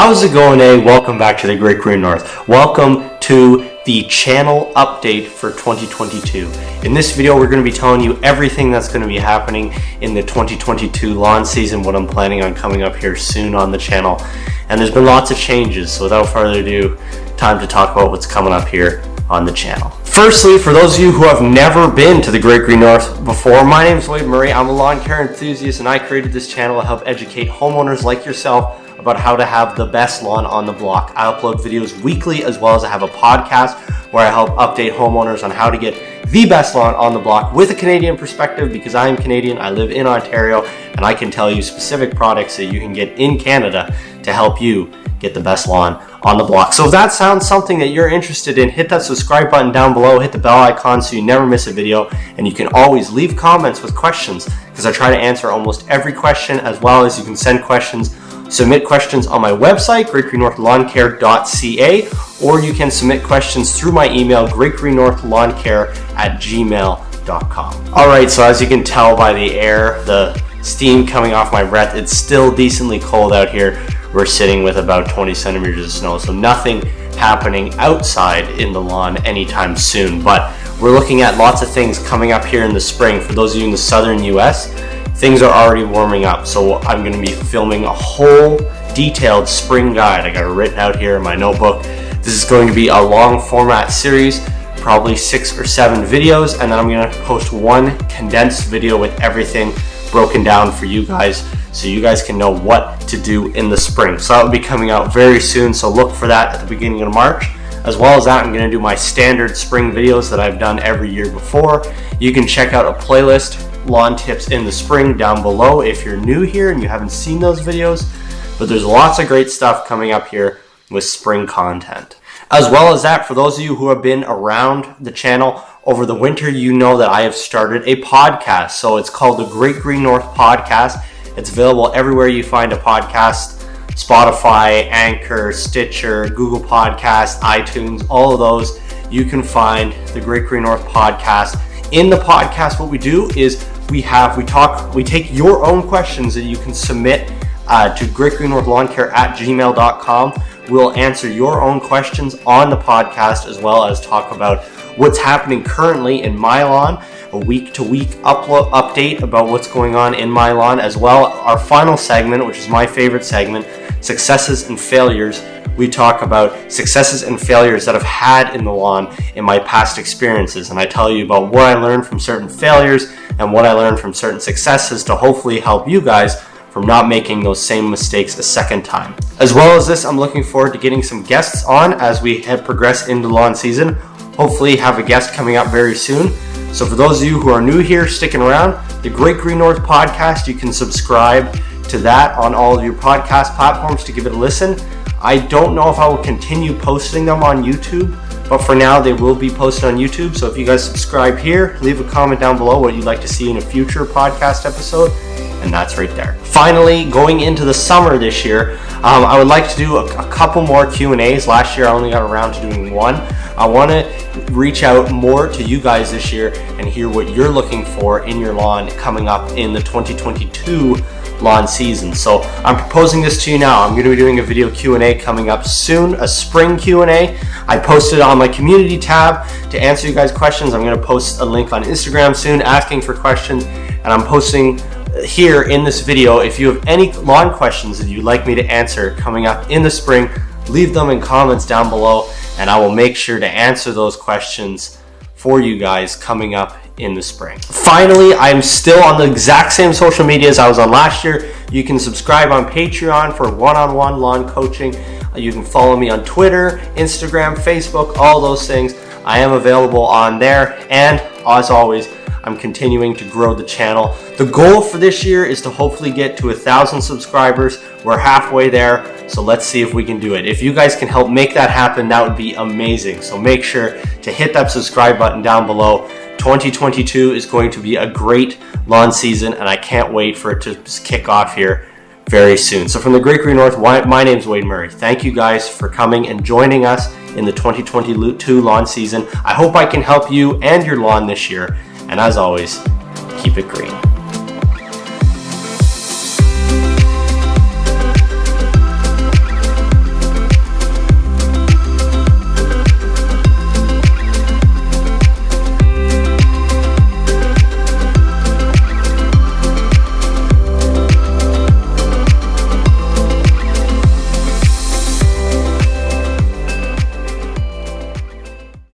How's it going, Welcome back to the Great Green North. Welcome to the channel update for 2022. In this video, we're going to be telling you everything that's going to be happening in the 2022 lawn season, what I'm planning on coming up here soon on the channel. And there's been lots of changes, so without further ado, time to talk about what's coming up here on the channel. Firstly, for those of you who have never been to the Great Green North before, my name is Wade Murray. I'm a lawn care enthusiast, and I created this channel to help educate homeowners like yourself about how to have the best lawn on the block. I upload videos weekly, as well as I have a podcast where I help update homeowners on how to get the best lawn on the block with a Canadian perspective, because I am Canadian, I live in Ontario, and I can tell you specific products that you can get in Canada to help you get the best lawn on the block. So if that sounds something that you're interested in, hit that subscribe button down below, hit the bell icon so you never miss a video, and you can always leave comments with questions, because I try to answer almost every question, as well as you can send questions. Submit questions on my website, greatgreennorthlawncare.ca, or you can submit questions through my email, greatgreennorthlawncare@gmail.com. Alright, so as you can tell by the air, the steam coming off my breath, it's still decently cold out here. We're sitting with about 20 centimeters of snow, so nothing happening outside in the lawn anytime soon. But we're looking at lots of things coming up here in the spring. For those of you in the southern US, things are already warming up, so I'm going to be filming a whole detailed spring guide. I got it written out here in my notebook. This is going to be a long format series, probably 6 or 7 videos, and then I'm going to post one condensed video with everything broken down for you guys, so you guys can know what to do in the spring. So that will be coming out very soon, so look for that at the beginning of March. As well as that, I'm going to do my standard spring videos that I've done every year before. You can check out a playlist, lawn tips in the spring, down below if you're new here and you haven't seen those videos. But there's lots of great stuff coming up here with spring content. As well as that, for those of you who have been around the channel over the winter, you know that I have started a podcast. So it's called the Great Green North Podcast. It's available everywhere you find a podcast: Spotify, Anchor, Stitcher, Google Podcasts, iTunes, all of those. You can find the Great Green North Podcast. In the podcast, what we do is we take your own questions that you can submit to greatgreennorthlawncare@gmail.com. We'll answer your own questions on the podcast, as well as talk about what's happening currently in my lawn, a week-to-week update about what's going on in my lawn, as well. Our final segment, which is my favorite segment, successes and failures. We talk about successes and failures that I've had in the lawn in my past experiences, and I tell you about what I learned from certain failures and what I learned from certain successes to hopefully help you guys from not making those same mistakes a second time. As well as this, I'm looking forward to getting some guests on as we have progressed into lawn season. Hopefully have a guest coming up very soon. So for those of you who are new here, sticking around, the Great Green North Podcast, you can subscribe to that on all of your podcast platforms to give it a listen. I don't know if I will continue posting them on YouTube, but for now they will be posted on YouTube. So if you guys subscribe here, leave a comment down below what you'd like to see in a future podcast episode, and that's right there. Finally, going into the summer this year, I would like to do a couple more Q&As. Last year I only got around to doing one. I want to reach out more to you guys this year and hear what you're looking for in your lawn coming up in the 2022 lawn season. So I'm proposing this to you now. I'm going to be doing a video Q&A coming up soon, a spring Q&A. I posted on my community tab to answer you guys' questions. I'm going to post a link on Instagram soon asking for questions, and I'm posting here in this video. If you have any lawn questions that you'd like me to answer coming up in the spring, leave them in comments down below, and I will make sure to answer those questions for you guys coming up in the spring. Finally, I'm still on the exact same social media as I was on last year. You can subscribe on Patreon for one-on-one lawn coaching. You can follow me on Twitter, Instagram, Facebook, all those things. I am available on there, and as always, I'm continuing to grow the channel. The goal for this year is to hopefully get to 1,000 subscribers. We're halfway there, so let's see if we can do it. If you guys can help make that happen, that would be amazing. So make sure to hit that subscribe button down below. 2022 is going to be a great lawn season, and I can't wait for it to kick off here very soon. So from the Great Green North, my name's Wade Murray. Thank you guys for coming and joining us in the 2022 lawn season. I hope I can help you and your lawn this year. And as always, keep it green.